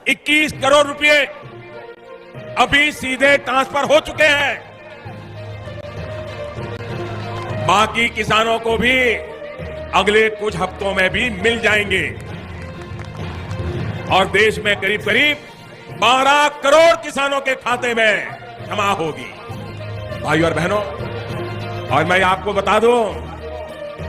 21 करोड़ रुपए अभी सीधे ट्रांसफर हो चुके हैं। बाकी किसानों को भी अगले कुछ हफ्तों में भी मिल जाएंगे और देश में करीब करीब 12 करोड़ किसानों के खाते में जमा होगी। भाइयों और बहनों, और मैं आपको बता दूं,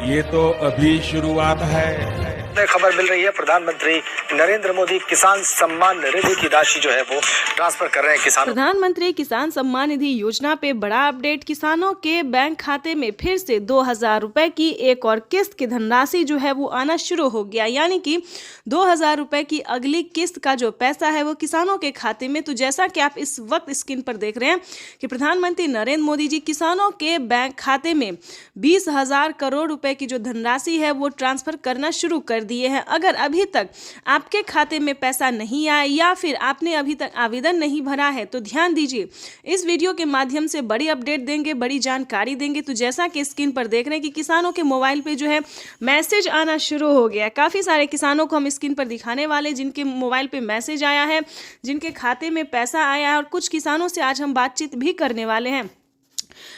ये तो अभी शुरुआत है। खबर मिल रही है, प्रधानमंत्री नरेंद्र मोदी किसान सम्मान निधि की राशि जो है वो ट्रांसफर कर रहे हैं किसान। प्रधानमंत्री किसान सम्मान निधि योजना पे बड़ा अपडेट। किसानों के बैंक खाते में फिर से 2000 रुपए की एक और किस्त की धनराशि जो है वो आना शुरू हो गया, यानी कि 2000 रुपए की अगली किस्त का जो पैसा है वो किसानों के खाते में। तो जैसा कि आप इस वक्त स्क्रीन पर देख रहे हैं कि प्रधानमंत्री नरेंद्र मोदी जी किसानों के बैंक खाते में 20,000 करोड़ रुपए की जो धनराशि है वो ट्रांसफर करना शुरू कर दिए हैं। अगर अभी तक आपके खाते में पैसा नहीं आया या फिर आपने अभी तक आवेदन नहीं भरा है तो ध्यान दीजिए, इस वीडियो के माध्यम से बड़ी अपडेट देंगे, बड़ी जानकारी देंगे। तो जैसा कि स्क्रीन पर देख रहे हैं कि किसानों के मोबाइल पे जो है मैसेज आना शुरू हो गया है। काफ़ी सारे किसानों को हम स्क्रीन पर दिखाने वाले जिनके मोबाइल पे मैसेज आया है, जिनके खाते में पैसा आया है, और कुछ किसानों से आज हम बातचीत भी करने वाले हैं।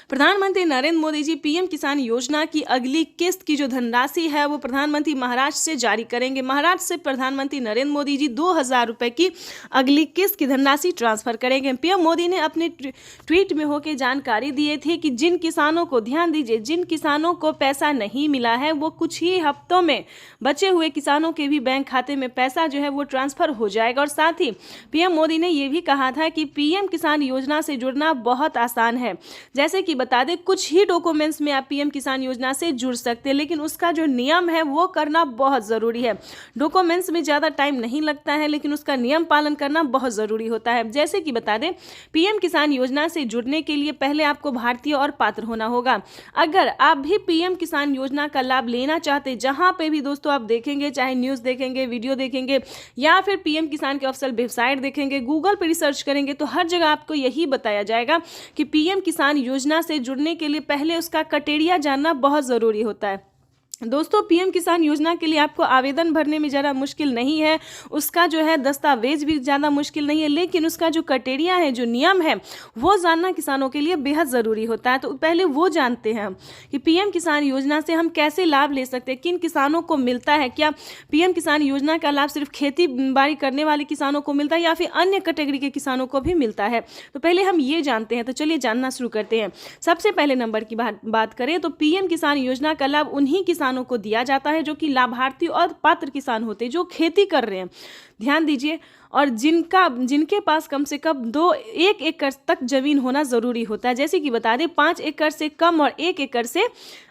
प्रधानमंत्री नरेंद्र मोदी जी पीएम किसान योजना की अगली किस्त की जो धनराशि है वो प्रधानमंत्री महाराष्ट्र से जारी करेंगे। महाराष्ट्र से प्रधानमंत्री नरेंद्र मोदी जी 2000 रुपए की अगली किस्त की धनराशि ट्रांसफर करेंगे। पीएम मोदी ने अपने ट्वीट में होकर जानकारी दी थी कि जिन किसानों को, ध्यान दीजिए, जिन किसानों को पैसा नहीं मिला है वो कुछ ही हफ्तों में बचे हुए किसानों के भी बैंक खाते में पैसा जो है वो ट्रांसफर हो जाएगा। और साथ ही पीएम मोदी ने यह भी कहा था कि पीएम किसान योजना से जुड़ना बहुत आसान है। जैसे कि बता दें, कुछ ही डॉक्यूमेंट्स में आप पीएम किसान योजना से जुड़ सकते हैं, लेकिन उसका जो नियम है वो करना बहुत ज़रूरी है। डॉक्यूमेंट्स में ज़्यादा टाइम नहीं लगता है, लेकिन उसका नियम पालन करना बहुत ज़रूरी होता है। जैसे कि बता दें, पीएम किसान योजना से जुड़ने के लिए पहले आपको भारतीय और पात्र होना होगा। अगर आप भी पीएम किसान योजना का लाभ लेना चाहते, जहां पे भी दोस्तों आप देखेंगे, चाहे न्यूज़ देखेंगे, वीडियो देखेंगे या फिर पीएम किसान के ऑफिशियल वेबसाइट देखेंगे, गूगल पर रिसर्च करेंगे, तो हर जगह आपको यही बताया जाएगा कि पीएम किसान योजना से जुड़ने के लिए पहले उसका क्राइटेरिया जानना बहुत ज़रूरी होता है। दोस्तों, पीएम किसान योजना के लिए आपको आवेदन भरने में ज़्यादा मुश्किल नहीं है, उसका जो है दस्तावेज भी ज़्यादा मुश्किल नहीं है, लेकिन उसका जो क्राइटेरिया है, जो नियम है, वो जानना किसानों के लिए बेहद ज़रूरी होता है। तो पहले वो जानते हैं कि पीएम किसान योजना से हम कैसे लाभ ले सकते हैं, किन किसानों को मिलता है, क्या पीएम किसान योजना का लाभ सिर्फ खेती बाड़ी करने वाले किसानों को मिलता है या फिर अन्य कैटेगरी के किसानों को भी मिलता है। तो पहले हम ये जानते हैं। तो चलिए जानना शुरू करते हैं। सबसे पहले नंबर की बात करें तो पीएम किसान योजना का लाभ उन्हीं किसानों को दिया जाता है जो कि लाभार्थी और पात्र किसान होते हैं, जो खेती कर रहे हैं। ध्यान दीजिए, और जिनके पास कम से कम 1 एकड़ तक जमीन होना जरूरी होता है। जैसे कि बता दें, 5 एकड़ से कम और 1 एकड़ से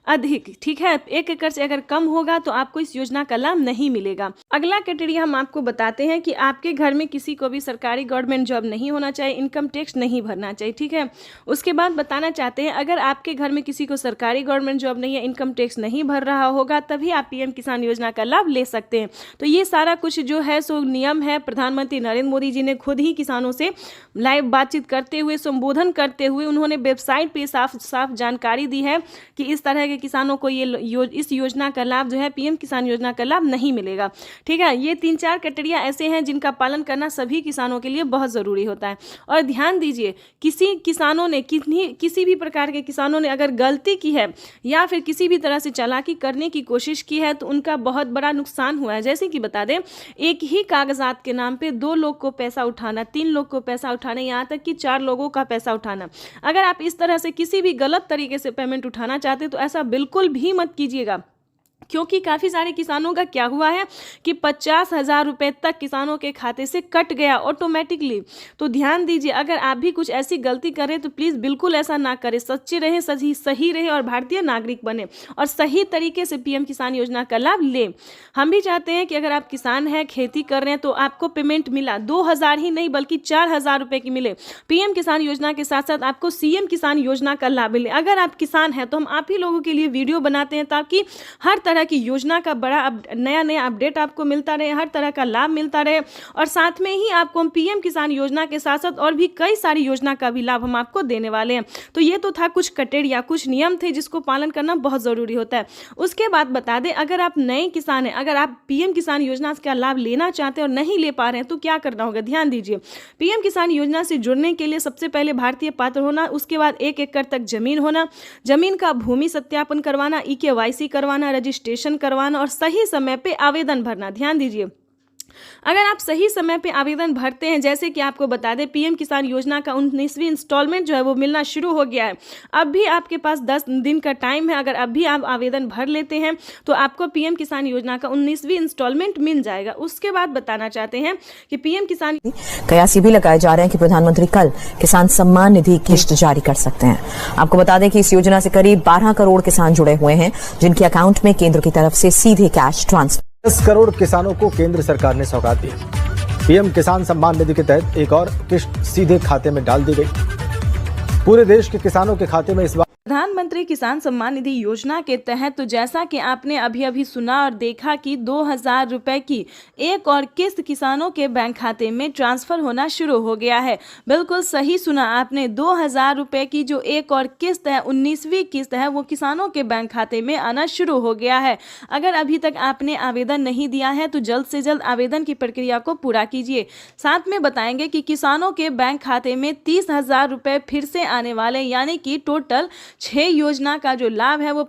अधिक, ठीक है। 1 एकड़ से अगर कम होगा तो आपको इस योजना का लाभ नहीं मिलेगा। अगला क्राइटेरिया हम आपको बताते हैं कि आपके घर में किसी को भी सरकारी गवर्नमेंट जॉब नहीं होना चाहिए, इनकम टैक्स नहीं भरना चाहिए, ठीक है। उसके बाद बताना चाहते हैं, अगर आपके घर में किसी को सरकारी गवर्नमेंट जॉब नहीं है, इनकम टैक्स नहीं भर रहा होगा, तभी आप पीएम किसान योजना का लाभ ले सकते हैं। तो ये सारा कुछ जो है सो नियम है। प्रधानमंत्री नरेंद्र मोदी जी ने खुद ही किसानों से लाइव बातचीत करते हुए, संबोधन करते हुए उन्होंने वेबसाइट पे साफ साफ जानकारी दी है कि इस तरह के किसानों को इस योजना का लाभ जो है, पीएम किसान योजना का लाभ नहीं मिलेगा, ठीक है। ये 3-4 क्राइटेरिया ऐसे हैं जिनका पालन करना सभी किसानों के लिए बहुत ज़रूरी होता है। और ध्यान दीजिए, किसी भी प्रकार के किसानों ने अगर गलती की है या फिर किसी भी तरह से चालाकी करने की कोशिश की है तो उनका बहुत बड़ा नुकसान हुआ है। जैसे कि बता दें, एक ही कागजात के नाम पे 2 लोग को पैसा उठाना, 3 लोग को पैसा उठाना, यहाँ तक कि 4 लोगों का पैसा उठाना। अगर आप इस तरह से किसी भी गलत तरीके से पेमेंट उठाना चाहते तो ऐसा बिल्कुल भी मत कीजिएगा, क्योंकि काफ़ी सारे किसानों का क्या हुआ है कि 50,000 रुपये तक किसानों के खाते से कट गया ऑटोमेटिकली। तो ध्यान दीजिए, अगर आप भी कुछ ऐसी गलती करें तो प्लीज़ बिल्कुल ऐसा ना करें। सच्चे रहें, सही रहे और भारतीय नागरिक बने और सही तरीके से पीएम किसान योजना का लाभ लें। हम भी चाहते हैं कि अगर आप किसान हैं, खेती कर रहे हैं, तो आपको पेमेंट मिला 2,000 ही नहीं बल्कि 4,000 रुपये की मिले। पीएम किसान योजना के साथ साथ आपको सीएम किसान योजना का लाभ मिले। अगर आप किसान हैं तो हम आप ही लोगों के लिए वीडियो बनाते हैं ताकि हर तरह की योजना का बड़ा नया अपडेट आपको मिलता रहे, हर तरह का लाभ मिलता रहे, और साथ में ही आपको हम पीएम किसान योजना के साथ साथ और भी कई सारी योजना का भी लाभ हम आपको देने वाले हैं। तो ये तो था कुछ क्राइटेरिया, कुछ नियम थे जिसको पालन करना बहुत ज़रूरी होता है। उसके बाद बता दें, अगर आप नए किसान हैं, अगर आप पीएम किसान योजना का लाभ लेना चाहते हैं और नहीं ले पा रहे हैं तो क्या करना होगा, ध्यान दीजिए। पीएम किसान योजना से जुड़ने के लिए सबसे पहले भारतीय पात्र होना, उसके बाद 1 एकड़ तक जमीन होना, जमीन का भूमि सत्यापन करवाना, EKYC करवाना, रजिस्ट्रेशन करवाना और सही समय पे आवेदन भरना। ध्यान दीजिए, अगर आप सही समय पे आवेदन भरते हैं, जैसे कि आपको बता दें पीएम किसान योजना का 19वीं इंस्टॉलमेंट जो है वो मिलना शुरू हो गया है। अब भी आपके पास 10 दिन का टाइम है, अगर अब भी आप आवेदन भर लेते हैं तो आपको पीएम किसान योजना का 19वीं इंस्टॉलमेंट मिल जाएगा। उसके बाद बताना चाहते हैं कि पीएम किसान कयासी भी लगाए जा रहे हैं कि प्रधानमंत्री कल किसान सम्मान निधि किस्त जारी कर सकते हैं। आपको बता दें कि इस योजना से करीब 12 करोड़ किसान जुड़े हुए हैं, जिनके अकाउंट में केंद्र की तरफ से सीधे कैश ट्रांसफर 10 करोड़ किसानों को केंद्र सरकार ने सौगात दी। पीएम किसान सम्मान निधि के तहत एक और किस्त सीधे खाते में डाल दी गई। पूरे देश के किसानों के खाते में इस बार प्रधानमंत्री किसान सम्मान निधि योजना के तहत तो जैसा कि आपने अभी सुना और देखा कि 2000 रुपए की एक और किस्त किसानों के बैंक खाते में ट्रांसफर होना शुरू हो गया है। बिल्कुल सही सुना आपने, 2000 रुपए की जो एक और किस्त है, 19वीं किस्त है, वो किसानों के बैंक खाते में आना शुरू हो गया है। अगर अभी तक आपने आवेदन नहीं दिया है तो जल्द से जल्द आवेदन की प्रक्रिया को पूरा कीजिए। साथ में बताएंगे कि किसानों के बैंक खाते में 30,000 रुपए फिर से आने वाले, यानी कि टोटल 6 योजना का जो लाभ है वो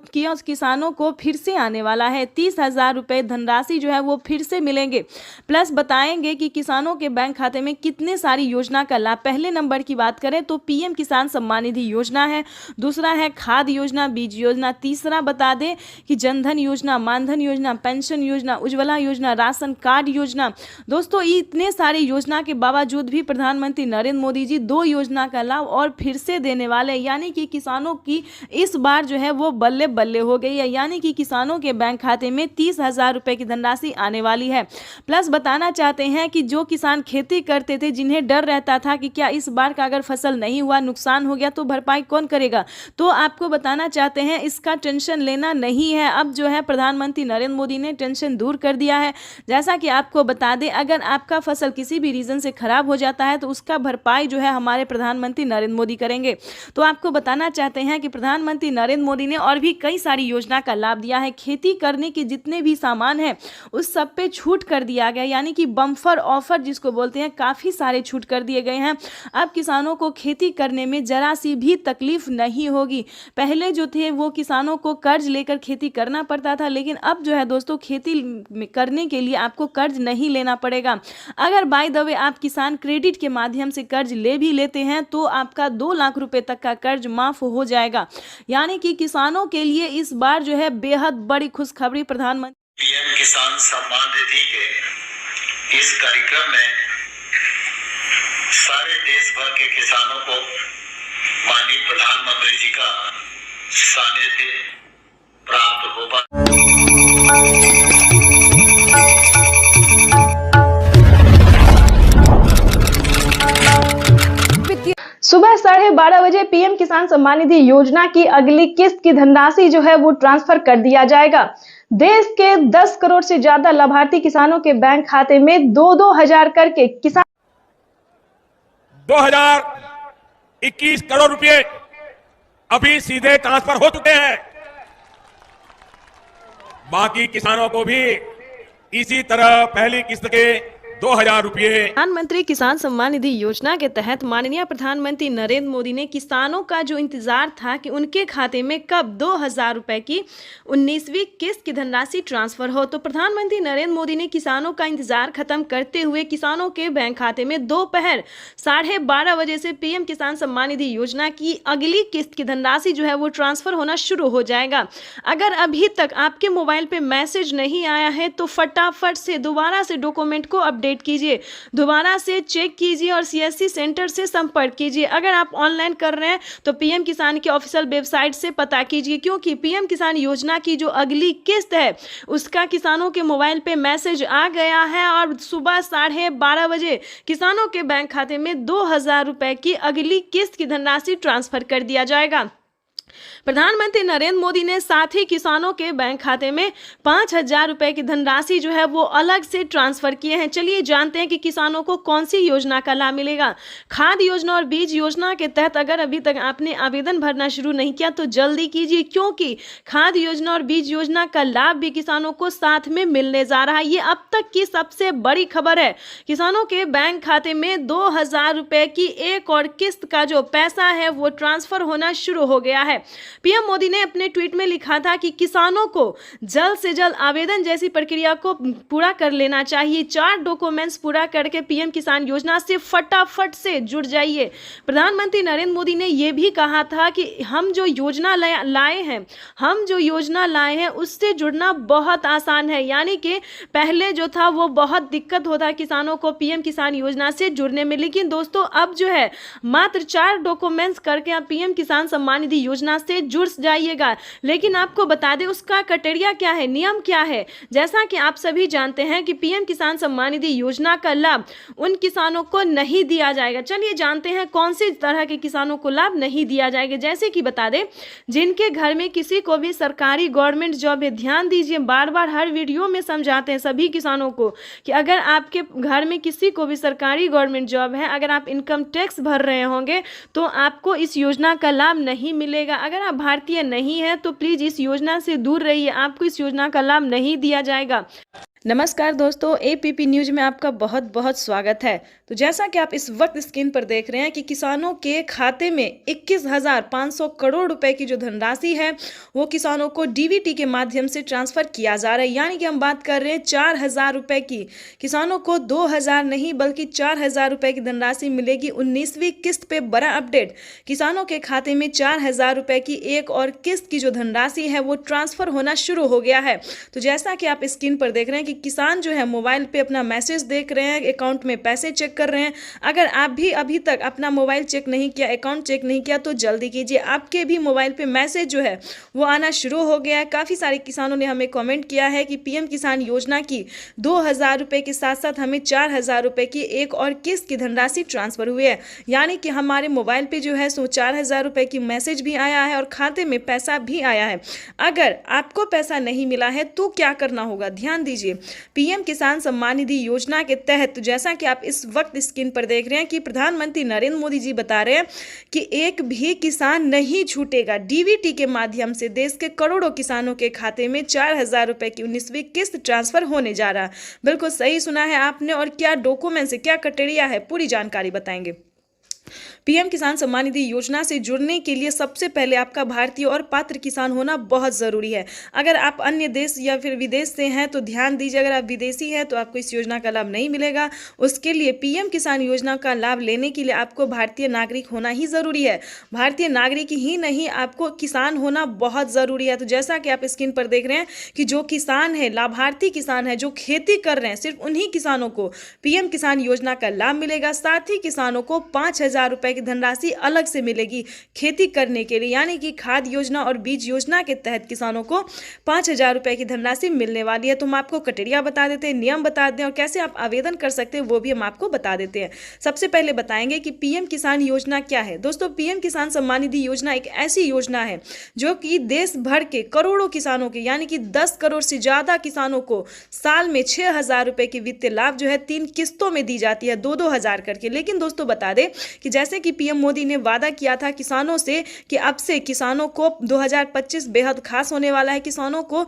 किसानों को फिर से आने वाला है। 30,000 रुपए धनराशि जो है वो फिर से मिलेंगे। प्लस बताएंगे कि किसानों के बैंक खाते में कितने सारी योजना का लाभ। पहले नंबर की बात करें तो पीएम किसान सम्मान निधि योजना है, दूसरा है खाद योजना, बीज योजना, तीसरा बता दें कि जनधन योजना, मानधन योजना, पेंशन योजना, उज्ज्वला योजना, राशन कार्ड योजना। दोस्तों, इतने सारे योजना के बावजूद भी प्रधानमंत्री नरेंद्र मोदी जी 2 योजना का लाभ और फिर से देने वाले, यानी कि किसानों की इस बार जो है वो बल्ले बल्ले हो गई है, यानी कि किसानों के बैंक खाते में 30,000 रुपए की धनराशि आने वाली है। प्लस बताना चाहते हैं कि जो किसान खेती करते थे, जिन्हें डर रहता था कि क्या इस बार का अगर फसल नहीं हुआ, नुकसान हो गया तो भरपाई कौन करेगा, तो आपको बताना चाहते हैं इसका टेंशन लेना नहीं है। अब जो है प्रधानमंत्री नरेंद्र मोदी ने टेंशन दूर कर दिया है। जैसा कि आपको बता दें, अगर आपका फसल किसी भी रीजन से खराब हो जाता है तो उसका भरपाई जो है हमारे प्रधानमंत्री नरेंद्र मोदी करेंगे। तो आपको बताना चाहते हैं कि प्रधानमंत्री नरेंद्र मोदी ने और भी कई सारी योजना का लाभ दिया है। खेती करने के जितने भी सामान हैं उस सब पे छूट कर दिया गया, यानी कि बम्पर ऑफर जिसको बोलते हैं, काफ़ी सारे छूट कर दिए गए हैं। अब किसानों को खेती करने में जरा सी भी तकलीफ नहीं होगी। पहले जो थे वो किसानों को कर्ज लेकर खेती करना पड़ता था, लेकिन अब जो है दोस्तों खेती करने के लिए आपको कर्ज नहीं लेना पड़ेगा। अगर बाय द वे आप किसान क्रेडिट के माध्यम से कर्ज ले भी लेते हैं तो आपका 2 लाख रुपए तक का कर्ज माफ हो जाएगा। यानी कि किसानों के लिए इस बार जो है बेहद बड़ी खुशखबरी प्रधानमंत्री पीएम किसान सम्मान निधि के इस कार्यक्रम में सारे देश भर के किसानों को माननीय प्रधानमंत्री जी का सानिध्य प्राप्त होगा। सुबह 12:30 बजे पीएम किसान सम्मान निधि योजना की अगली किस्त की धनराशि जो है वो ट्रांसफर कर दिया जाएगा। देश के 10 करोड़ से ज्यादा लाभार्थी किसानों के बैंक खाते में 2-2 हजार करके किसान 2021 करोड़ रुपए अभी सीधे ट्रांसफर हो चुके हैं। बाकी किसानों को भी इसी तरह पहली किस्त के 2,000 रुपये। प्रधानमंत्री किसान सम्मान निधि योजना के तहत माननीय प्रधानमंत्री नरेंद्र मोदी ने किसानों का जो इंतजार था कि उनके खाते में कब 2,000 रुपए की 19वीं किस्त की धनराशि ट्रांसफर हो, तो प्रधानमंत्री नरेंद्र मोदी ने किसानों का इंतजार खत्म करते हुए किसानों के बैंक खाते में दोपहर 12:30 बजे से पीएम किसान सम्मान निधि योजना की अगली किस्त की धनराशि जो है वो ट्रांसफर होना शुरू हो जाएगा। अगर अभी तक आपके मोबाइल पे मैसेज नहीं आया है तो फटाफट से दोबारा से डॉक्यूमेंट को अपडेट कीजिए, दोबारा से चेक कीजिए और सीएससी सेंटर से संपर्क कीजिए। अगर आप ऑनलाइन कर रहे हैं तो पीएम किसान की ऑफिशियल वेबसाइट से पता कीजिए, क्योंकि पीएम किसान योजना की जो अगली किस्त है उसका किसानों के मोबाइल पे मैसेज आ गया है और सुबह 12:30 बजे किसानों के बैंक खाते में 2,000 रुपए की अगली किस्त की धनराशि ट्रांसफर कर दिया जाएगा। प्रधानमंत्री नरेंद्र मोदी ने साथ ही किसानों के बैंक खाते में 5,000 रुपए की धनराशि जो है वो अलग से ट्रांसफर किए हैं। चलिए जानते हैं कि किसानों को कौन सी योजना का लाभ मिलेगा। खाद योजना और बीज योजना के तहत अगर अभी तक आपने आवेदन भरना शुरू नहीं किया तो जल्दी कीजिए, क्योंकि खाद योजना और बीज योजना का लाभ भी किसानों को साथ में मिलने जा रहा है। ये अब तक की सबसे बड़ी खबर है। किसानों के बैंक खाते में 2,000 रुपए की एक और किस्त का जो पैसा है वो ट्रांसफर होना शुरू हो गया है। पीएम मोदी ने अपने ट्वीट में लिखा था कि किसानों को जल्द से जल्द आवेदन जैसी प्रक्रिया को पूरा कर लेना चाहिए। 4 डॉक्यूमेंट्स पूरा करके पीएम किसान योजना से फटाफट से जुड़ जाइए। प्रधानमंत्री नरेंद्र मोदी ने यह भी कहा था कि हम जो योजना लाए हैं उससे जुड़ना बहुत आसान है। यानी कि पहले जो था वो बहुत दिक्कत होता है किसानों को पीएम किसान योजना से जुड़ने में, लेकिन दोस्तों अब जो है मात्र 4 डॉक्यूमेंट्स करके आप पीएम किसान सम्मान निधि योजना से जुड़ जाइएगा। लेकिन आपको बता दें उसका क्राइटेरिया क्या है, नियम क्या है। जैसा कि आप सभी जानते हैं कि पीएम किसान सम्मान निधि योजना का लाभ उन किसानों को नहीं दिया जाएगा। चलिए जानते हैं कौन सी तरह के किसानों को लाभ नहीं दिया जाएगा। जैसे कि बता दें जिनके घर में किसी को भी सरकारी गवर्नमेंट जॉब है, ध्यान दीजिए, बार बार हर वीडियो में समझाते हैं सभी किसानों को कि अगर आपके घर में किसी को भी सरकारी गवर्नमेंट जॉब है, अगर आप इनकम टैक्स भर रहे होंगे तो आपको इस योजना का लाभ नहीं मिलेगा। अगर आप भारतीय नहीं है तो प्लीज इस योजना से दूर रहिए, आपको इस योजना का लाभ नहीं दिया जाएगा। नमस्कार दोस्तों, एपीपी न्यूज में आपका बहुत बहुत स्वागत है। तो जैसा कि आप इस वक्त स्क्रीन पर देख रहे हैं कि किसानों के खाते में 21,500 करोड़ रुपए की जो धनराशि है वो किसानों को डीबीटी के माध्यम से ट्रांसफर किया जा रहा है। यानी कि हम बात कर रहे हैं 4,000 रुपए की। किसानों को 2,000 नहीं बल्कि 4,000 रुपए की धनराशि मिलेगी। 19वीं किस्त पे बड़ा अपडेट, किसानों के खाते में 4,000 रुपए की एक और किस्त की जो धनराशि है वो ट्रांसफर होना शुरू हो गया है। तो जैसा कि आप स्क्रीन पर देख रहे हैं कि किसान जो है मोबाइल पे अपना मैसेज देख रहे हैं, अकाउंट में पैसे चेक कर रहे हैं। अगर आप भी अभी तक अपना मोबाइल चेक नहीं किया, अकाउंट चेक नहीं किया तो जल्दी कीजिए, आपके भी मोबाइल पे मैसेज जो है वो आना शुरू हो गया है। काफ़ी सारे किसानों ने हमें कमेंट किया है कि पीएम किसान योजना की 2,000 रुपये के साथ साथ हमें 4,000 रुपये की एक और किस्त की धनराशि ट्रांसफर हुई है। यानी कि हमारे मोबाइल पे जो है सो 4,000 रुपये की मैसेज भी आया है और खाते में पैसा भी आया है। अगर आपको पैसा नहीं मिला है तो क्या करना होगा, ध्यान दीजिए। पीएम किसान सम्मान निधि योजना के तहत जैसा कि आप इस वक्त स्क्रीन पर देख रहे हैं कि प्रधानमंत्री नरेंद्र मोदी जी बता रहे हैं कि एक भी किसान नहीं छूटेगा। डीबीटी के माध्यम से देश के करोड़ों किसानों के खाते में 4,000 रुपए की 19वीं किस्त ट्रांसफर होने जा रहा है। बिल्कुल सही सुना है आपने। और क्या डॉक्यूमेंट्स है, क्या क्राइटेरिया है, पूरी जानकारी बताएंगे। पीएम किसान सम्मान निधि योजना से जुड़ने के लिए सबसे पहले आपका भारतीय और पात्र किसान होना बहुत ज़रूरी है। अगर आप अन्य देश या फिर विदेश से हैं तो ध्यान दीजिए, अगर आप विदेशी हैं तो आपको इस योजना का लाभ नहीं मिलेगा। उसके लिए पीएम किसान योजना का लाभ लेने के लिए आपको भारतीय नागरिक होना ही ज़रूरी है। भारतीय नागरिक ही नहीं, आपको किसान होना बहुत ज़रूरी है। तो जैसा कि आप स्क्रीन पर देख रहे हैं कि जो किसान है, लाभार्थी किसान है, जो खेती कर रहे हैं, सिर्फ उन्हीं किसानों को पीएम किसान योजना का लाभ मिलेगा। साथ ही किसानों को 5,000 रुपए की धनराशि अलग से मिलेगी खेती करने के लिए। यानी कि खाद योजना और बीज योजना के तहत किसानों को 5,000 रुपए की धनराशि मिलने वाली है। तो हम आपको क्राइटेरिया बता देते हैं, नियम बता दें और कैसे आप आवेदन कर सकते हैं वो भी हम आपको बता देते हैं। सबसे पहले बताएंगे कि पीएम किसान योजना क्या है। दोस्तों, पीएम किसान सम्मान निधि योजना एक ऐसी योजना है जो कि देश भर के करोड़ों किसानों के यानी कि 10 करोड़ से ज्यादा किसानों को साल में 6,000 रुपए की वित्तीय लाभ जो है 3 किस्तों में दी जाती है, 2-2 हजार करके। लेकिन दोस्तों बता दें कि जैसे कि पीएम मोदी ने वादा किया था किसानों से कि अब से किसानों को 2025 बेहद खास होने वाला है। किसानों को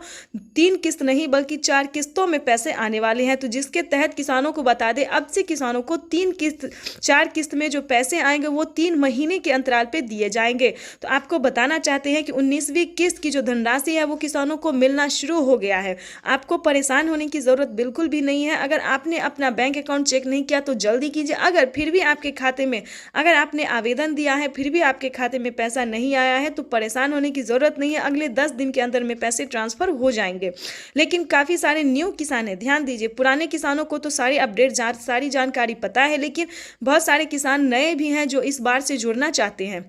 3 किस्त नहीं बल्कि 4 किस्तों में पैसे आने वाले हैं। तो जिसके तहत किसानों को बता दें अब से किसानों को 4 किस्त में जो पैसे आएंगे वो 3 महीने के अंतराल पे दिए जाएंगे। तो आपको बताना चाहते हैं कि 19वीं किस्त की जो धनराशि है वो किसानों को मिलना शुरू हो गया है। आपको परेशान होने की जरूरत बिल्कुल भी नहीं है। अगर आपने अपना बैंक अकाउंट चेक नहीं किया तो जल्दी कीजिए। अगर फिर भी आपके खाते में अगर आपने आवेदन दिया है फिर भी आपके खाते में पैसा नहीं आया है तो परेशान होने की जरूरत नहीं है। अगले 10 दिन के अंदर में पैसे ट्रांसफर हो जाएंगे। लेकिन काफ़ी सारे न्यू किसान हैं, ध्यान दीजिए। पुराने किसानों को तो सारी अपडेट सारी जानकारी पता है, लेकिन बहुत सारे किसान नए भी हैं जो इस बार से जुड़ना चाहते हैं।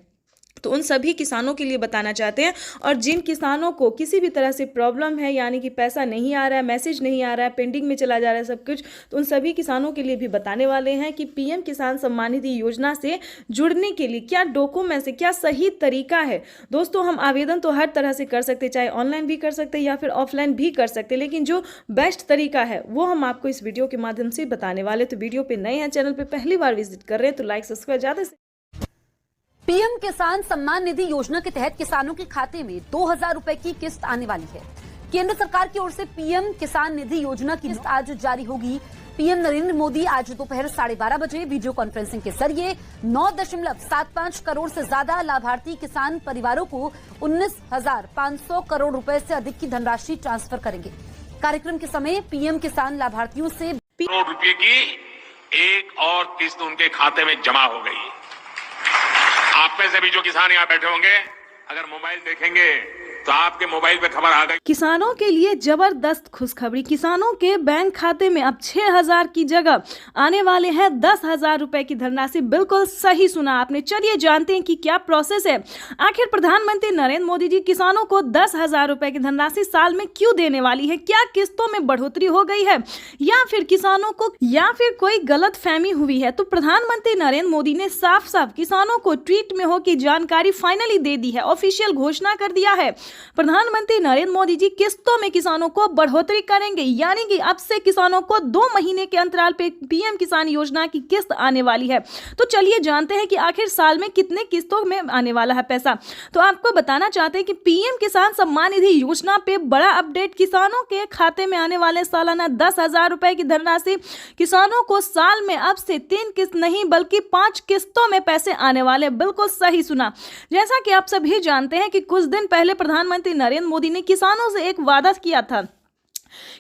तो उन सभी किसानों के लिए बताना चाहते हैं। और जिन किसानों को किसी भी तरह से प्रॉब्लम है, यानी कि पैसा नहीं आ रहा है, मैसेज नहीं आ रहा है, पेंडिंग में चला जा रहा है सब कुछ, तो उन सभी किसानों के लिए भी बताने वाले हैं कि पीएम किसान सम्मान निधि योजना से जुड़ने के लिए क्या डॉक्यूमेंट्स है, क्या सही तरीका है। दोस्तों, हम आवेदन तो हर तरह से कर सकते हैं, चाहे ऑनलाइन भी कर सकते हैं या फिर ऑफलाइन भी कर सकते हैं, लेकिन जो बेस्ट तरीका है वो हम आपको इस वीडियो के माध्यम से बताने वाले। तो वीडियो पे नए हैं, चैनल पे पहली बार विजिट कर रहे हैं तो लाइक सब्सक्राइब ज़्यादा से। पीएम किसान सम्मान निधि योजना के तहत किसानों के खाते में 2000 रुपए की किस्त आने वाली है। केंद्र सरकार की ओर से पीएम किसान निधि योजना की किस्त आज जारी होगी। पीएम नरेंद्र मोदी आज दोपहर 12:30 बजे वीडियो कॉन्फ्रेंसिंग के जरिए 9.75 करोड़ से ज्यादा लाभार्थी किसान परिवारों को 19,500 करोड़ रुपए से अधिक की धनराशि ट्रांसफर करेंगे। कार्यक्रम के समय पीएम किसान लाभार्थियों से करोड़ रुपए की एक और किस्त उनके खाते में जमा हो गई। आप में से भी जो किसान यहाँ बैठे होंगे, अगर मोबाइल देखेंगे तो आपके मोबाइल पे खबर आ गई। किसानों के लिए जबरदस्त खुशखबरी। किसानों के बैंक खाते में अब 6,000 की जगह आने वाले हैं 10,000 रुपए की धनराशि। बिल्कुल सही सुना आपने। चलिए जानते हैं कि क्या प्रोसेस है। आखिर प्रधानमंत्री नरेंद्र मोदी जी किसानों को 10,000 रुपए की धनराशि साल में क्यों देने वाली है? क्या किस्तों में बढ़ोतरी हो गई है या फिर किसानों को या फिर कोई गलत फहमी हुई है? तो प्रधानमंत्री नरेंद्र मोदी ने साफ साफ किसानों को ट्वीट में हो की जानकारी फाइनली दे दी है, ऑफिशियल घोषणा कर दिया है। प्रधानमंत्री नरेंद्र मोदी जी किस्तों में किसानों को बढ़ोतरी करेंगे, यानी कि अब से किसानों को 2 महीने के अंतराल पे पीएम किसान योजना की किस्त आने वाली है। तो चलिए जानते हैं कि आखिर साल में कितने किस्तों में आने वाला है पैसा। तो आपको बताना चाहते हैं कि पीएम किसान सम्मान निधि योजना पे बड़ा अपडेट। किसानों के खाते में आने वाले सालाना 10,000 रुपए की धनराशि किसानों को साल में अब से 3 किस्त नहीं बल्कि 5 किस्तों में पैसे आने वाले। बिल्कुल सही सुना। जैसा कि आप सभी जानते हैं कि कुछ दिन पहले प्रधानमंत्री नरेंद्र मोदी ने किसानों से एक वादा किया था।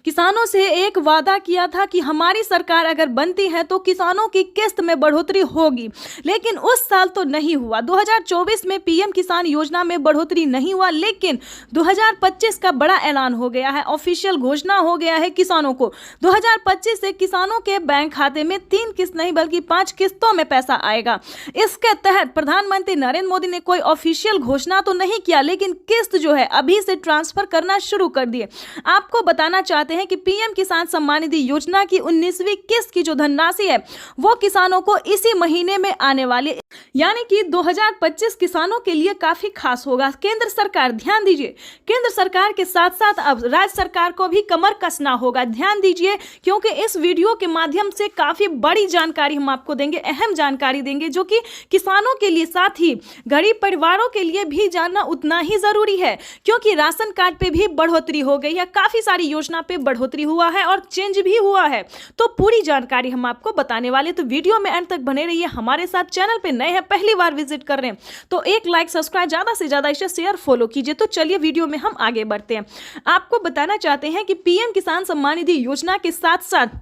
किसानों से एक वादा किया था कि हमारी सरकार अगर बनती है तो किसानों की किस्त में बढ़ोतरी होगी, लेकिन उस साल तो नहीं हुआ। 2024 में पीएम किसान योजना में बढ़ोतरी नहीं हुआ, लेकिन 2025 का बड़ा ऐलान हो गया है, ऑफिशियल घोषणा हो गया है किसानों को। 2025 से किसानों के बैंक खाते में 3 किस्त नहीं बल्कि 5 किस्तों में पैसा आएगा। इसके तहत प्रधानमंत्री नरेंद्र मोदी ने कोई ऑफिशियल घोषणा तो नहीं किया, लेकिन किस्त जो है अभी से ट्रांसफर करना शुरू कर दिए। आपको बताना चाहते हैं कि पीएम किसान सम्मान निधि योजना की 19वीं किस्त की जो धनराशि है वो किसानों को इसी महीने में आने वाली, यानी कि 2025 किसानों के लिए काफी खास होगा। केंद्र सरकार, ध्यान दीजिए, केंद्र सरकार के साथ साथ अब राज्य सरकार को भी कमर कसना होगा। ध्यान दीजिए, क्योंकि इस वीडियो के माध्यम से काफी बड़ी जानकारी हम आपको देंगे, अहम जानकारी देंगे, जो कि किसानों के लिए साथ ही गरीब परिवारों के लिए भी जानना उतना ही जरूरी है, क्योंकि राशन कार्ड पे भी बढ़ोतरी हो गई है, काफी सारी योजना पे बढ़ोतरी हुआ है और चेंज भी हुआ है। तो पूरी जानकारी हम आपको बताने वाले। तो वीडियो में अंत तक बने रहिए हमारे साथ। चैनल पे नए हैं, पहली बार विजिट कर रहे हैं तो एक लाइक सब्सक्राइब ज्यादा से ज्यादा इसे शेयर फॉलो कीजिए। तो चलिए वीडियो में हम आगे बढ़ते हैं। आपको बताना चाहते हैं कि पीएम किसान सम्मान निधि योजना के साथ साथ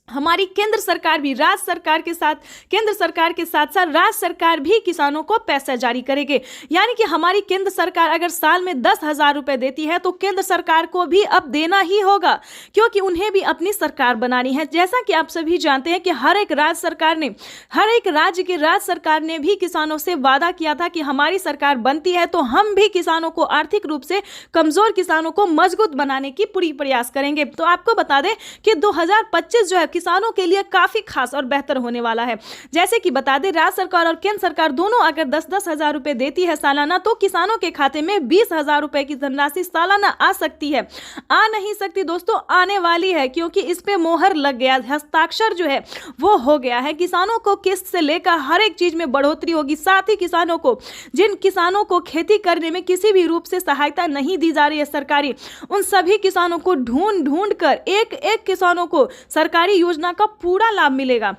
हमारी केंद्र सरकार भी राज्य सरकार के साथ राज्य सरकार भी किसानों को पैसा जारी करेगी। यानी कि हमारी केंद्र सरकार अगर साल में 10,000 रुपए देती है तो केंद्र सरकार को भी अब देना ही होगा, क्योंकि उन्हें भी अपनी सरकार बनानी है। जैसा कि आप सभी जानते हैं कि हर एक राज्य की राज्य सरकार ने भी किसानों से वादा किया था कि हमारी सरकार बनती है तो हम भी किसानों को, आर्थिक रूप से कमजोर किसानों को मजबूत बनाने की पूरी प्रयास करेंगे। तो आपको बता दें कि 2025 जो है किसानों के लिए काफी खास और बेहतर होने वाला है। जैसे कि बता दें, राज्य सरकार और केंद्र सरकार दोनों अगर 10-10 हजार रुपए देती है सालाना, तो किसानों के खाते में 20,000 रुपए की धनराशि सालाना आ सकती है। आ नहीं सकती दोस्तों, आने वाली है, क्योंकि इस पे मोहर लग गया, हस्ताक्षर जो है वो हो गया है। किसानों को किस्त से लेकर हर एक चीज में बढ़ोतरी होगी। साथ ही किसानों को, जिन किसानों को खेती करने में किसी भी रूप से सहायता नहीं दी जा रही है सरकारी, उन सभी किसानों को ढूंढ कर एक एक किसानों को सरकारी योजना का पूरा लाभ मिलेगा।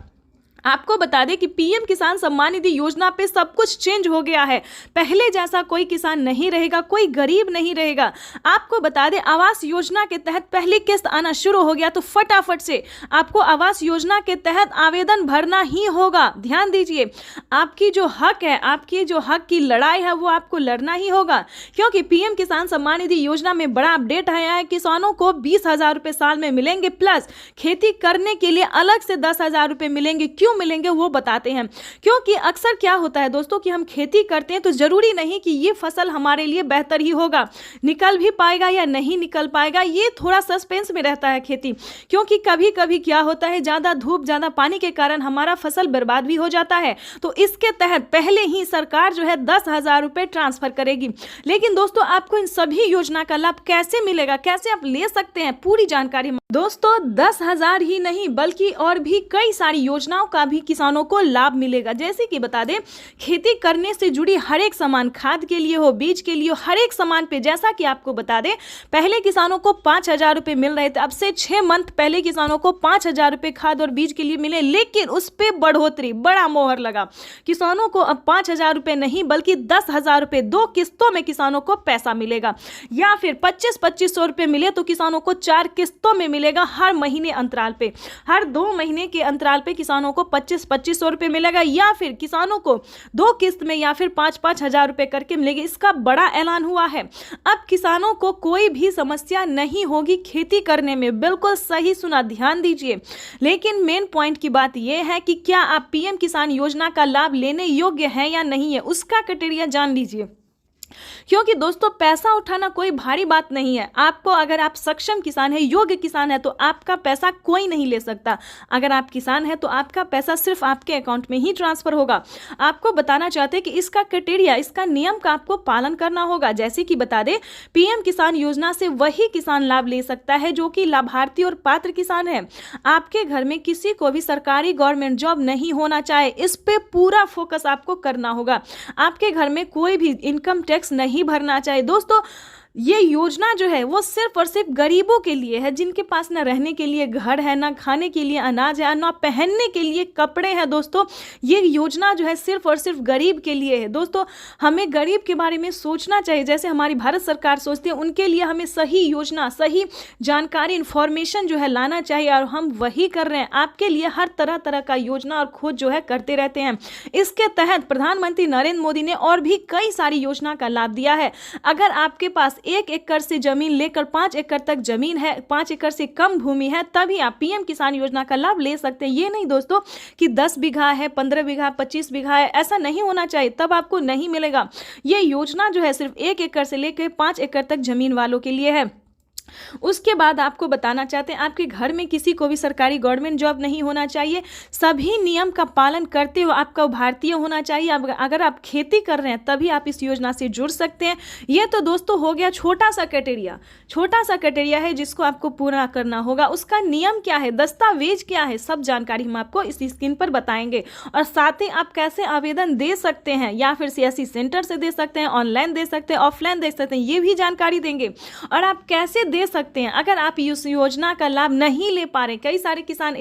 आपको बता दें कि पीएम किसान सम्मान निधि योजना पे सब कुछ चेंज हो गया है। पहले जैसा कोई किसान नहीं रहेगा, कोई गरीब नहीं रहेगा। आपको बता दें, आवास योजना के तहत पहली किस्त आना शुरू हो गया, तो फटाफट से आपको आवास योजना के तहत आवेदन भरना ही होगा। ध्यान दीजिए, आपकी जो हक है, आपकी जो हक की लड़ाई है वो आपको लड़ना ही होगा, क्योंकि पीएम किसान सम्मान निधि योजना में बड़ा अपडेट आया है। किसानों को 20,000 रुपए साल में मिलेंगे, प्लस खेती करने के लिए अलग से 10,000 रुपए मिलेंगे। क्यों क्यों मिलेंगे वो बताते हैं। क्योंकि अक्सर क्या होता है दोस्तों कि हम खेती करते हैं तो जरूरी नहीं कि ये फसल हमारे लिए बेहतर ही होगा, निकल भी पाएगा या नहीं निकल पाएगा, ये थोड़ा सस्पेंस में रहता है खेती। क्योंकि कभी कभी क्या होता है, ज्यादा धूप ज्यादा पानी के कारण हमारा फसल बर्बाद भी हो जाता है। तो इसके तहत पहले ही सरकार जो है 10,000 रुपए ट्रांसफर करेगी। लेकिन दोस्तों आपको इन सभी योजना का लाभ कैसे मिलेगा, कैसे आप ले सकते हैं, पूरी जानकारी दोस्तों 10,000 ही नहीं बल्कि और भी कई सारी योजनाओं का भी किसानों को लाभ मिलेगा। जैसे कि बता दें, खेती करने से जुड़ी हर एक सामान, खाद के लिए हो, बीज के लिए हो, हर एक सामान पे जैसा कि आपको बता दें, पहले किसानों को 5,000 रुपए मिल रहे थे। अब से 6 मंथ पहले किसानों को 5,000 रुपए खाद और बीज के लिए मिले, लेकिन उस पर बढ़ोतरी, बड़ा मोहर लगा। किसानों को अब 5,000 रुपए नहीं बल्कि 10,000 रुपए 2 किस्तों में किसानों को पैसा मिलेगा। या फिर 25-2500 रुपए मिले तो किसानों को 4 किस्तों में मिलेगा, हर महीने अंतराल पे। हर 2 महीने के अंतराल पे किसानों को 25-2500 रुपए मिलेगा, या फिर किसानों को 2 किस्त में या फिर 5-5 हजार रुपए करके मिलेगी। इसका बड़ा ऐलान हुआ है। अब किसानों को कोई भी समस्या नहीं होगी खेती करने में। बिल्कुल सही सुना, ध्यान दीजिए। लेकिन मेन पॉइंट की बात यह है कि क्या आप पीएम किसान योजना का लाभ लेने योग्य हैं या नहीं है, उसका क्राइटेरिया जान लीजिए। क्योंकि दोस्तों पैसा उठाना कोई भारी बात नहीं है। आपको, अगर आप सक्षम किसान है, योग्य किसान है, तो आपका पैसा कोई नहीं ले सकता। अगर आप किसान है तो आपका पैसा सिर्फ आपके अकाउंट में ही ट्रांसफर होगा। आपको बताना चाहते हैं कि इसका क्राइटेरिया, इसका नियम का आपको पालन करना होगा। जैसे कि बता दें, पीएम किसान योजना से वही किसान लाभ ले सकता है जो कि लाभार्थी और पात्र किसान है। आपके घर में किसी को भी सरकारी गवर्नमेंट जॉब नहीं होना चाहे, इस पे पूरा फोकस आपको करना होगा। आपके घर में कोई भी इनकम टैक्स नहीं भरना चाहिए। दोस्तों ये योजना जो है वो सिर्फ और सिर्फ गरीबों के लिए है, जिनके पास ना रहने के लिए घर है, ना खाने के लिए अनाज है, ना पहनने के लिए कपड़े हैं। दोस्तों ये योजना जो है सिर्फ और सिर्फ गरीब के लिए है। दोस्तों हमें गरीब के बारे में सोचना चाहिए, जैसे हमारी भारत सरकार सोचती है। उनके लिए हमें सही योजना, सही जानकारी, इंफॉर्मेशन जो है लाना चाहिए, और हम वही कर रहे हैं। आपके लिए हर तरह तरह का योजना और खोज जो है करते रहते हैं। इसके तहत प्रधानमंत्री नरेंद्र मोदी ने और भी कई सारी योजना का लाभ दिया है। अगर आपके पास 1 एकड़ से जमीन लेकर 5 एकड़ तक जमीन है, 5 एकड़ से कम भूमि है, तभी आप पीएम किसान योजना का लाभ ले सकते हैं। ये नहीं दोस्तों कि 10 बीघा है, 15 बीघा, 25 बीघा है, ऐसा नहीं होना चाहिए, तब आपको नहीं मिलेगा। ये योजना जो है सिर्फ 1 एकड़ से लेकर 5 एकड़ तक जमीन वालों के लिए है। उसके बाद आपको बताना चाहते हैं, आपके घर में किसी को भी सरकारी गवर्नमेंट जॉब नहीं होना चाहिए। सभी नियम का पालन करते हुए आपका भारतीय होना चाहिए। अगर आप खेती कर रहे हैं तभी आप इस योजना से जुड़ सकते हैं। ये तो दोस्तों हो गया छोटा सा क्राइटेरिया है जिसको आपको पूरा करना होगा। उसका नियम क्या है, दस्तावेज क्या है, सब जानकारी हम आपको इस स्क्रीन पर बताएंगे। और साथ ही आप कैसे आवेदन दे सकते हैं, या फिर सीएससी सेंटर से दे सकते हैं, ऑनलाइन दे सकते हैं, ऑफलाइन दे सकते हैं, ये भी जानकारी देंगे। और आप कैसे दे सकते हैं अगर आप इस योजना का लाभ नहीं ले पा रहे। कई सारे किसान,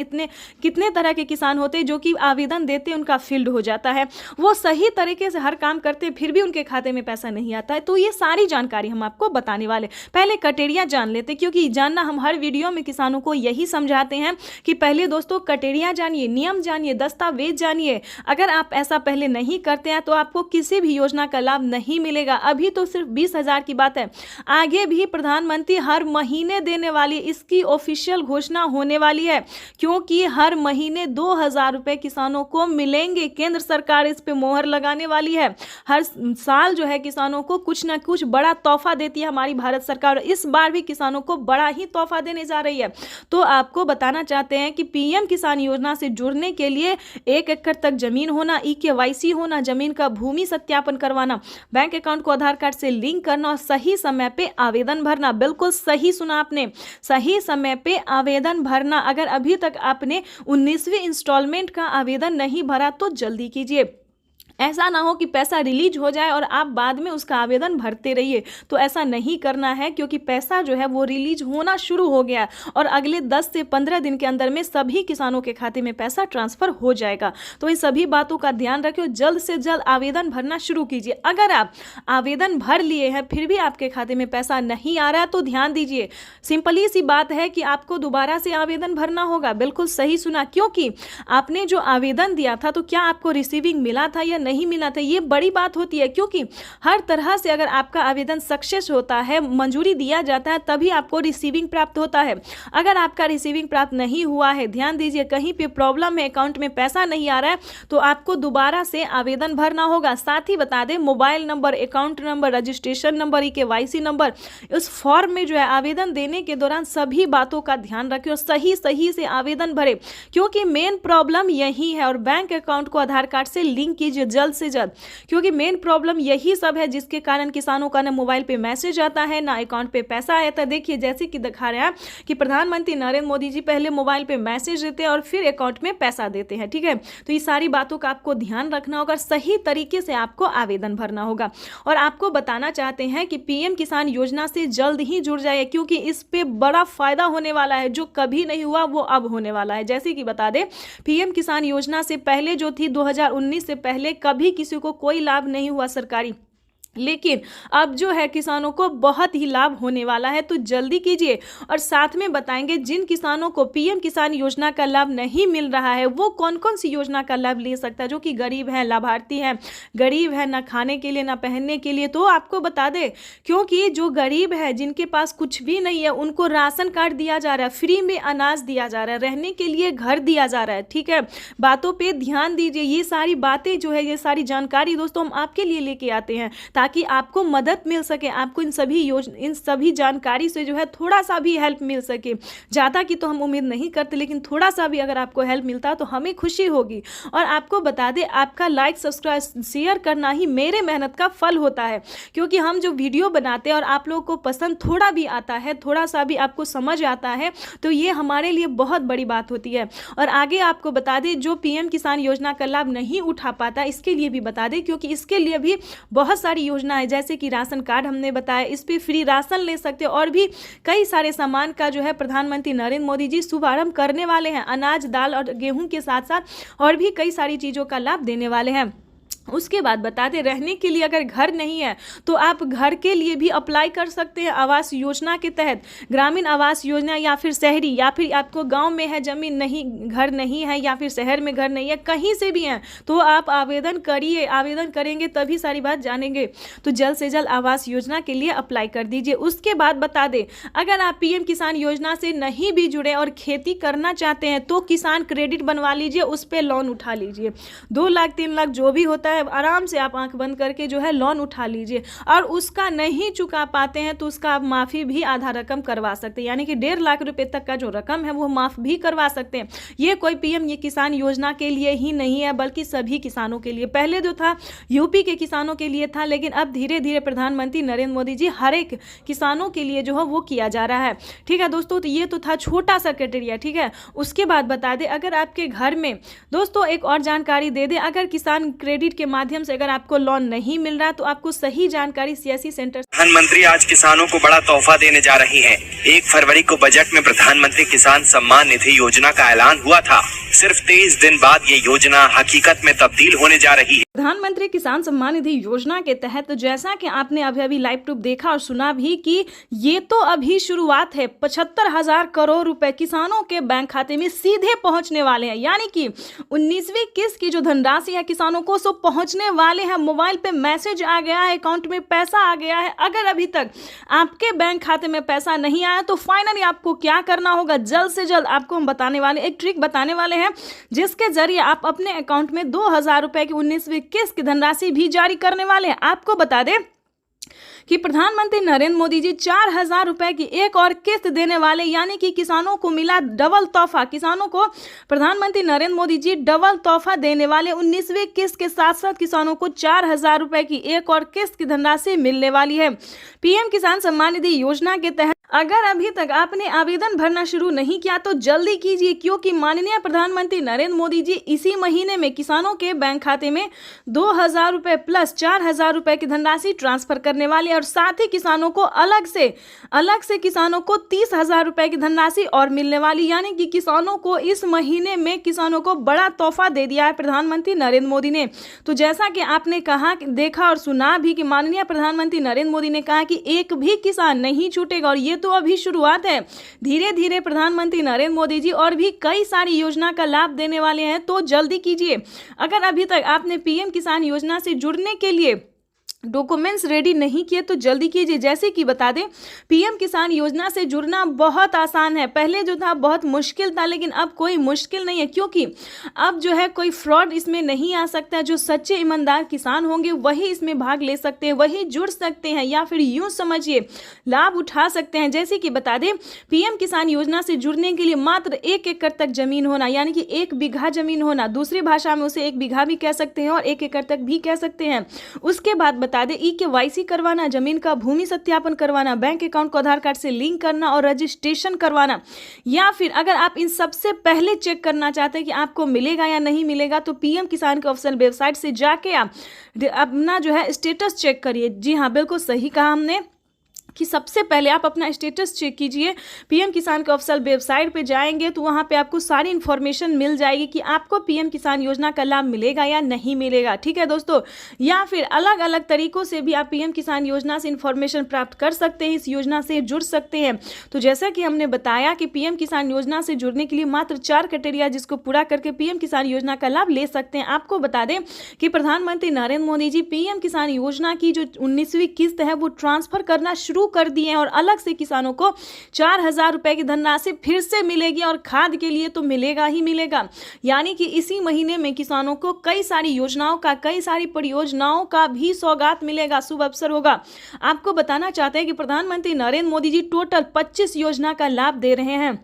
कितने तरह के किसान होते हैं जो कि आवेदन देते उनका फील्ड हो जाता है, वो सही तरीके से हर काम करते फिर भी उनके खाते में पैसा नहीं आता है। तो ये सारी जानकारी हम आपको बताने वाले। पहले क्राइटेरिया जान लेते, क्योंकि जानना हम हर वीडियो में किसानों को यही समझाते हैं कि पहले दोस्तों क्राइटेरिया जानिए, नियम जानिए, दस्तावेज जानिए। अगर आप ऐसा पहले नहीं करते हैं तो आपको किसी भी योजना का लाभ नहीं मिलेगा। अभी तो सिर्फ 20,000 की बात है, आगे भी प्रधानमंत्री हर महीने देने वाली, इसकी ऑफिशियल घोषणा होने वाली है, क्योंकि हर महीने 2,000 रुपए किसानों को मिलेंगे। केंद्र सरकार इस पे मोहर लगाने वाली है। हर साल जो है किसानों को कुछ ना कुछ बड़ा तोहफा देती है हमारी भारत सरकार। इस बार भी किसानों को बड़ा ही तोहफा देने जा रही है। तो आपको बताना चाहते हैं कि पीएम किसान योजना से जुड़ने के लिए 1 एकड़ तक जमीन होना, EKYC होना, जमीन का भूमि सत्यापन करवाना, बैंक अकाउंट को आधार कार्ड से लिंक करना और सही समय पे आवेदन भरना। बिल्कुल सही सुना आपने, सही समय पे आवेदन भरना। अगर अभी तक आपने 19वीं इंस्टॉलमेंट का आवेदन नहीं भरा तो जल्दी कीजिए। ऐसा ना हो कि पैसा रिलीज हो जाए और आप बाद में उसका आवेदन भरते रहिए, तो ऐसा नहीं करना है, क्योंकि पैसा जो है वो रिलीज होना शुरू हो गया और अगले 10 से 15 दिन के अंदर में सभी किसानों के खाते में पैसा ट्रांसफर हो जाएगा। तो इन सभी बातों का ध्यान रखिए, जल्द से जल्द आवेदन भरना शुरू कीजिए। अगर आप आवेदन भर लिए हैं फिर भी आपके खाते में पैसा नहीं आ रहा है तो ध्यान दीजिए, सिंपली सी बात है कि आपको दोबारा से आवेदन भरना होगा। बिल्कुल सही सुना, क्योंकि आपने जो आवेदन दिया था तो क्या आपको रिसीविंग मिला था या नहीं मिला था, ये बड़ी बात होती है, क्योंकि हर तरह से अगर आपका आवेदन सक्सेस होता है, मंजूरी दिया जाता है, तभी आपको रिसीविंग प्राप्त होता है। अगर आपका रिसीविंग प्राप्त नहीं हुआ है, ध्यान दीजिए, कहीं पे प्रॉब्लम है, अकाउंट में पैसा नहीं आ रहा है, तो आपको दोबारा से आवेदन भरना होगा। साथ ही बता दें, mobile number, account number, registration number, KYC number, उस फॉर्म में जो है आवेदन देने के दौरान सभी बातों का ध्यान रखें और सही से आवेदन भरें, क्योंकि मेन प्रॉब्लम यही है। और बैंक अकाउंट को आधार कार्ड से लिंक कीजिए जल्द से जल्द, क्योंकि मेन प्रॉब्लम यही सब है जिसके कारण किसानों का ना मोबाइल पे मैसेज आता है, ना अकाउंट पे पैसा आता है। देखिए, जैसे कि दिखा रहे हैं कि प्रधानमंत्री नरेंद्र मोदी जी पहले मोबाइल पे मैसेज देते हैं और फिर अकाउंट में पैसा देते हैं, ठीक है। तो ये सारी बातों का आपको ध्यान रखना होगा, सही तरीके से आपको आवेदन भरना होगा। और आपको बताना चाहते हैं कि PM किसान योजना से जल्द ही जुड़ जाए, क्योंकि इस पे बड़ा फायदा होने वाला है, जो कभी नहीं हुआ वो अब होने वाला है। जैसे कि बता दें, PM किसान योजना से पहले जो थी 2019 से पहले कभी किसी को कोई लाभ नहीं हुआ सरकारी, लेकिन अब जो है किसानों को बहुत ही लाभ होने वाला है। तो जल्दी कीजिए। और साथ में बताएंगे जिन किसानों को PM किसान योजना का लाभ नहीं मिल रहा है, वो कौन कौन सी योजना का लाभ ले सकता है, जो कि गरीब है, लाभार्थी है, गरीब है, ना खाने के लिए ना पहनने के लिए। तो आपको बता दें, क्योंकि जो गरीब है, जिनके पास कुछ भी नहीं है, उनको राशन कार्ड दिया जा रहा है, फ्री में अनाज दिया जा रहा है, रहने के लिए घर दिया जा रहा है, ठीक है। बातों पर ध्यान दीजिए। ये सारी बातें जो है, ये सारी जानकारी दोस्तों हम आपके लिए लेके आते हैं, ताकि आपको मदद मिल सके, आपको इन सभी जानकारी से जो है थोड़ा सा भी हेल्प मिल सके। ज़्यादा की तो हम उम्मीद नहीं करते, लेकिन थोड़ा सा भी अगर आपको हेल्प मिलता है तो हमें खुशी होगी। और आपको बता दें, आपका लाइक, सब्सक्राइब, शेयर करना ही मेरे मेहनत का फल होता है, क्योंकि हम जो वीडियो बनाते हैं और आप लोगों को पसंद थोड़ा भी आता है, थोड़ा सा भी आपको समझ आता है, तो ये हमारे लिए बहुत बड़ी बात होती है। और आगे आपको बता दें, जो PM किसान योजना का लाभ नहीं उठा पाता, इसके लिए भी बता दें, क्योंकि इसके लिए भी बहुत सारी योजना है, जैसे कि राशन कार्ड हमने बताया, इस पे फ्री राशन ले सकते हैं, और भी कई सारे सामान का जो है प्रधानमंत्री नरेंद्र मोदी जी शुभारंभ करने वाले हैं। अनाज, दाल और गेहूं के साथ साथ और भी कई सारी चीज़ों का लाभ देने वाले हैं। उसके बाद बता दें, रहने के लिए अगर घर नहीं है तो आप घर के लिए भी अप्लाई कर सकते हैं आवास योजना के तहत। ग्रामीण आवास योजना, या फिर शहरी, या फिर आपको गांव में है जमीन नहीं, घर नहीं है, या फिर शहर में घर नहीं है, कहीं से भी हैं, तो आप आवेदन करिए। आवेदन करेंगे तभी सारी बात जानेंगे। तो जल्द से जल्द आवास योजना के लिए अप्लाई कर दीजिए। उसके बाद बता दें, अगर आप PM किसान योजना से नहीं भी जुड़े और खेती करना चाहते हैं तो किसान क्रेडिट बनवा लीजिए, उस पर लोन उठा लीजिए। 2 लाख 3 लाख जो भी होता है, आराम से आप आंख बंद करके जो है लोन उठा लीजिए। और उसका नहीं चुका पाते हैं तो उसका आप माफ़ी भी आधा रकम करवा सकते हैं, यानी कि 1.5 लाख रुपए तक का जो रकम है वो माफ़ भी करवा सकते हैं। ये कोई PM ये किसान योजना के लिए ही नहीं है, बल्कि सभी किसानों के लिए। पहले जो था UP के किसानों के लिए था, लेकिन अब धीरे धीरे प्रधानमंत्री नरेंद्र मोदी जी हर एक किसानों के लिए जो है वो किया जा रहा है, ठीक है दोस्तों। तो ये तो था छोटा सा क्राइटेरिया, ठीक है। उसके बाद बता दें, अगर आपके घर में दोस्तों एक और जानकारी दे दें, अगर किसान क्रेडिट के माध्यम से अगर आपको लोन नहीं मिल रहा तो आपको सही जानकारी CSC सेंटर। प्रधानमंत्री आज किसानों को बड़ा तोहफा देने जा रही है। 1 फरवरी को बजट में प्रधानमंत्री किसान सम्मान निधि योजना का ऐलान हुआ था। सिर्फ 23 दिन बाद ये योजना हकीकत में तब्दील होने जा रही है। प्रधानमंत्री किसान सम्मान निधि योजना के तहत, जैसा कि आपने अभी लाइव प्रूफ देखा और सुना भी, कि ये तो अभी शुरुआत है। 75,000 करोड़ रुपए किसानों के बैंक खाते में सीधे पहुंचने वाले हैं, यानी कि 19वीं किस्त की जो धनराशि है किसानों को सो पहुंचने वाले हैं। मोबाइल पे मैसेज आ गया है, अकाउंट में पैसा आ गया है। अगर अभी तक आपके बैंक खाते में पैसा नहीं आया तो फाइनली आपको क्या करना होगा, जल्द से जल्द आपको हम बताने वाले, एक ट्रिक बताने वाले हैं, जिसके जरिए आप अपने अकाउंट में 2,000 रुपए की 19वीं किस्त की धनराशि भी जारी करने वाले हैं। आपको बता दें कि प्रधानमंत्री नरेंद्र मोदी जी 4,000 रुपए की एक और किस्त देने वाले, यानी कि किसानों को मिला डबल तोहफा। किसानों को प्रधानमंत्री नरेंद्र मोदी जी डबल तोहफा देने वाले। 19वीं किस्त के साथ साथ किसानों को 4,000 रुपए की एक और किस्त की धनराशि मिलने वाली है। PM किसान सम्मान निधि योजना के तहत अगर अभी तक आपने आवेदन भरना शुरू नहीं किया तो जल्दी कीजिए, क्योंकि माननीय प्रधानमंत्री नरेंद्र मोदी जी इसी महीने में किसानों के बैंक खाते में 2,000 रुपए प्लस 4,000 रुपए की धनराशि ट्रांसफर करने वाले, और साथ ही किसानों को अलग से किसानों को 30,000 रुपए की धनराशि और मिलने वाली। यानी कि किसानों को इस महीने में किसानों को बड़ा तोहफा दे दिया है प्रधानमंत्री नरेंद्र मोदी ने। तो जैसा कि आपने कहा, देखा और सुना भी कि माननीय प्रधानमंत्री नरेंद्र मोदी ने कहा कि एक भी किसान नहीं छूटेगा, और ये तो अभी शुरुआत है। धीरे धीरे प्रधानमंत्री नरेंद्र मोदी जी और भी कई सारी योजना का लाभ देने वाले हैं, तो जल्दी कीजिए। अगर अभी तक आपने पीएम किसान योजना से जुड़ने के लिए डॉक्यूमेंट्स रेडी नहीं किए तो जल्दी कीजिए। जैसे कि बता दें, पीएम किसान योजना से जुड़ना बहुत आसान है। पहले जो था बहुत मुश्किल था, लेकिन अब कोई मुश्किल नहीं है, क्योंकि अब जो है कोई फ्रॉड इसमें नहीं आ सकता। जो सच्चे ईमानदार किसान होंगे वही इसमें भाग ले सकते हैं, वही जुड़ सकते हैं, या फिर यूं समझिए लाभ उठा सकते हैं। जैसे कि बता दें, पीएम किसान योजना से जुड़ने के लिए मात्र 1 एकड़ तक जमीन होना, यानी कि 1 बीघा जमीन होना, दूसरी भाषा में उसे 1 बीघा भी कह सकते हैं और 1 एकड़ तक भी कह सकते हैं। उसके बाद बता दें, KYC करवाना, जमीन का भूमि सत्यापन करवाना, बैंक अकाउंट को आधार कार्ड से लिंक करना और रजिस्ट्रेशन करवाना, या फिर अगर आप इन सबसे पहले चेक करना चाहते हैं कि आपको मिलेगा या नहीं मिलेगा, तो पीएम किसान के ऑफिशियल वेबसाइट से जाके आप अपना जो है स्टेटस चेक करिए। जी हाँ, बिल्कुल सही कहा हमने कि सबसे पहले आप अपना स्टेटस चेक कीजिए। पीएम किसान के ऑफिशियल वेबसाइट पे जाएंगे तो वहाँ पे आपको सारी इन्फॉर्मेशन मिल जाएगी कि आपको पीएम किसान योजना का लाभ मिलेगा या नहीं मिलेगा। ठीक है दोस्तों, या फिर अलग अलग तरीकों से भी आप पीएम किसान योजना से इन्फॉर्मेशन प्राप्त कर सकते हैं, इस योजना से जुड़ सकते हैं। तो जैसा कि हमने बताया कि पीएम किसान योजना से जुड़ने के लिए मात्र 4 क्राइटेरिया जिसको पूरा करके पीएम किसान योजना का लाभ ले सकते हैं। आपको बता दें कि प्रधानमंत्री नरेंद्र मोदी जी पीएम किसान योजना की जो 19वीं किस्त है वो ट्रांसफर करना शुरू कर दिए हैं, और अलग से किसानों को 4,000 रुपए की धनराशि फिर से मिलेगी, और खाद के लिए तो मिलेगा ही मिलेगा। यानी कि इसी महीने में किसानों को कई सारी योजनाओं का, कई सारी परियोजनाओं का भी सौगात मिलेगा, शुभ अवसर होगा। आपको बताना चाहते हैं कि प्रधानमंत्री नरेंद्र मोदी जी टोटल 25 योजना का लाभ दे रहे हैं,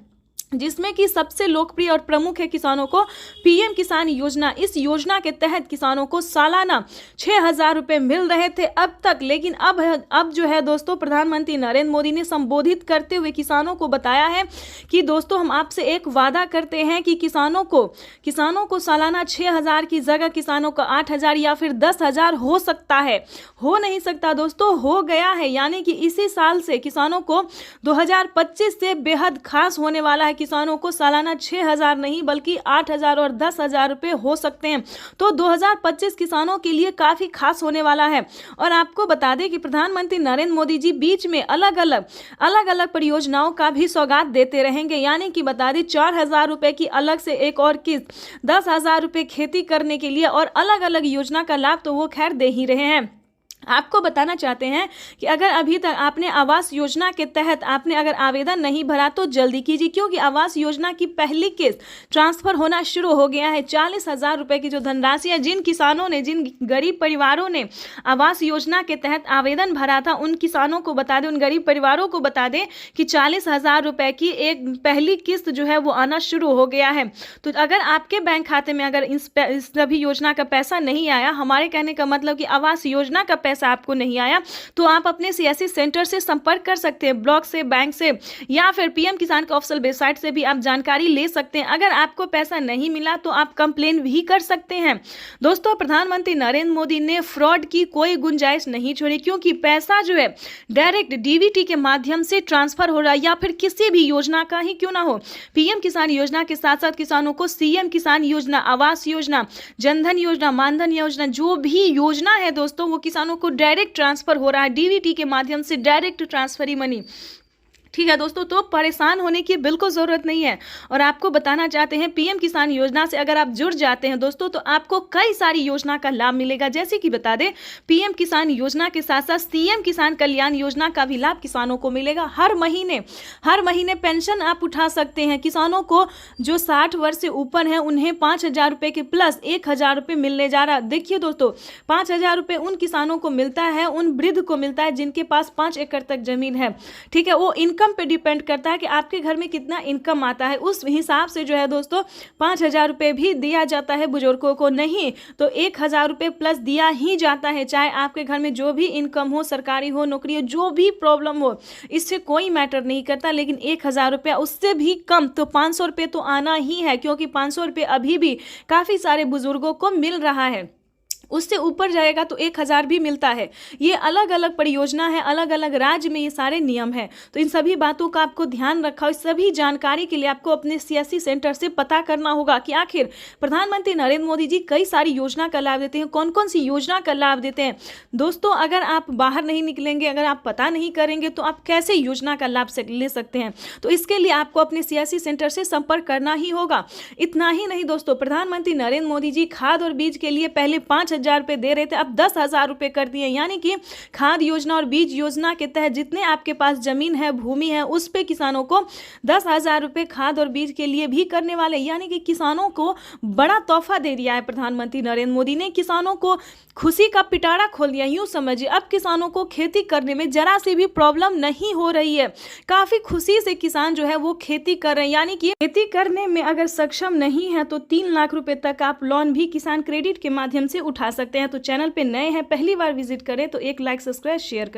जिसमें कि सबसे लोकप्रिय और प्रमुख है किसानों को पीएम किसान योजना। इस योजना के तहत किसानों को सालाना 6,000 रुपए मिल रहे थे अब तक, लेकिन अब जो है दोस्तों, प्रधानमंत्री नरेंद्र मोदी ने संबोधित करते हुए किसानों को बताया है कि दोस्तों हम आपसे एक वादा करते हैं कि किसानों को सालाना 6,000 की जगह किसानों को 8,000 या फिर 10,000 हो सकता है। हो नहीं सकता दोस्तों, हो गया है। यानी कि इसी साल से किसानों को 2025 से बेहद खास होने वाला है। किसानों को सालाना 6,000 नहीं बल्कि 8,000 और 10,000 रुपए हो सकते हैं। तो 2025 किसानों के लिए काफी खास होने वाला है। और आपको बता दें कि प्रधानमंत्री नरेंद्र मोदी जी बीच में अलग अलग परियोजनाओं का भी सौगात देते रहेंगे। यानी कि बता दें 4,000 रुपए की अलग से एक और किस्त, 10,000 रुपए खेती करने के लिए, और अलग अलग योजना का लाभ तो वो खैर दे ही रहे हैं। आपको बताना चाहते हैं कि अगर अभी तक आपने आवास योजना के तहत आपने अगर आवेदन नहीं भरा तो जल्दी कीजिए, क्योंकि आवास योजना की पहली किस्त ट्रांसफर होना शुरू हो गया है। 40,000 रुपए की जो धनराशि है, जिन किसानों ने, जिन गरीब परिवारों ने आवास योजना के तहत आवेदन भरा था, उन किसानों को बता दें, उन गरीब परिवारों को बता दें कि 40,000 रुपए की एक पहली किस्त जो है वो आना शुरू हो गया है। तो अगर आपके बैंक खाते में अगर इस सभी योजना का पैसा नहीं आया, हमारे कहने का मतलब कि आवास योजना का पैसा आपको नहीं आया, तो आप अपने सीएससी सेंटर से संपर्क कर सकते हैं, ब्लॉक से, बैंक से, या फिर पीएम किसान के ऑफिशियल वेबसाइट से भी आप जानकारी ले सकते हैं। अगर आपको पैसा नहीं मिला तो आप कंप्लेन भी कर सकते हैं। दोस्तों, प्रधानमंत्री नरेंद्र मोदी ने फ्रॉड की कोई गुंजाइश नहीं छोड़ी, क्योंकि पैसा जो है डायरेक्ट डीबीटी के माध्यम से ट्रांसफर हो रहा है, या फिर किसी भी योजना का ही क्यों ना हो। पीएम किसान योजना के साथ साथ किसानों को सीएम किसान योजना, आवास योजना, जनधन योजना, मानधन योजना, जो भी योजना है दोस्तों, वो किसानों को डायरेक्ट ट्रांसफर हो रहा है, डीबीटी के माध्यम से डायरेक्ट ट्रांसफर ही मनी। ठीक है दोस्तों, तो परेशान होने की बिल्कुल ज़रूरत नहीं है। और आपको बताना चाहते हैं, पीएम किसान योजना से अगर आप जुड़ जाते हैं दोस्तों, तो आपको कई सारी योजना का लाभ मिलेगा। जैसे कि बता दें, पीएम किसान योजना के साथ साथ सीएम किसान कल्याण योजना का भी लाभ किसानों को मिलेगा। हर महीने पेंशन आप उठा सकते हैं। किसानों को जो 60 वर्ष से ऊपर है उन्हें 5,000 रुपए के प्लस 1,000 रुपए मिलने जा रहा। देखिए दोस्तों, 5,000 रुपए उन किसानों को मिलता है, उन वृद्ध को मिलता है जिनके पास 5 एकड़ तक जमीन है। ठीक है, वो इनकम पे डिपेंड करता है कि आपके घर में कितना इनकम आता है, उस हिसाब से जो है दोस्तों 5,000 रुपए भी दिया जाता है बुजुर्गों को। नहीं तो 1,000 रुपए प्लस दिया ही जाता है, चाहे आपके घर में जो भी इनकम हो, सरकारी हो, नौकरी हो, जो भी प्रॉब्लम हो, इससे कोई मैटर नहीं करता। लेकिन 1,000 रुपया उससे भी कम तो 500 रुपये तो आना ही है, क्योंकि 500 रुपये अभी भी काफ़ी सारे बुजुर्गों को मिल रहा है। उससे ऊपर जाएगा तो 1000 भी मिलता है। ये अलग अलग परियोजना है, अलग अलग राज्य में ये सारे नियम हैं। तो इन सभी बातों का आपको ध्यान रखा, इस सभी जानकारी के लिए आपको अपने सीएससी सेंटर से पता करना होगा कि आखिर प्रधानमंत्री नरेंद्र मोदी जी कई सारी योजना का लाभ देते हैं, कौन कौन सी योजना का लाभ देते हैं। दोस्तों, अगर आप बाहर नहीं निकलेंगे, अगर आप पता नहीं करेंगे तो आप कैसे योजना का लाभ ले सकते हैं। तो इसके लिए आपको अपने सीएससी सेंटर से संपर्क करना ही होगा। इतना ही नहीं दोस्तों, प्रधानमंत्री नरेंद्र मोदी जी खाद और बीज के लिए पहले 5,000 रुपए दे रहे थे, अब 10,000 रुपए कर दिए। यानी कि खाद योजना और बीज योजना के तहत जितने आपके पास जमीन है, भूमि है, उस पे किसानों को 10,000 रुपए खाद और बीज के लिए भी करने वाले। यानी कि किसानों को बड़ा तोहफा दे दिया है प्रधानमंत्री नरेंद्र मोदी ने, किसानों को खुशी का पिटारा खोल दिया। यूं समझिए, अब किसानों को खेती करने में जरा सी भी प्रॉब्लम नहीं हो रही है। काफी खुशी से किसान जो है वो खेती कर रहे हैं। यानी कि खेती करने में अगर सक्षम नहीं है तो 3 लाख रुपए तक आप लोन भी किसान क्रेडिट के माध्यम से उठा सकते हैं। तो चैनल पे नए हैं, पहली बार विजिट करें तो एक लाइक, सब्सक्राइब, शेयर करें।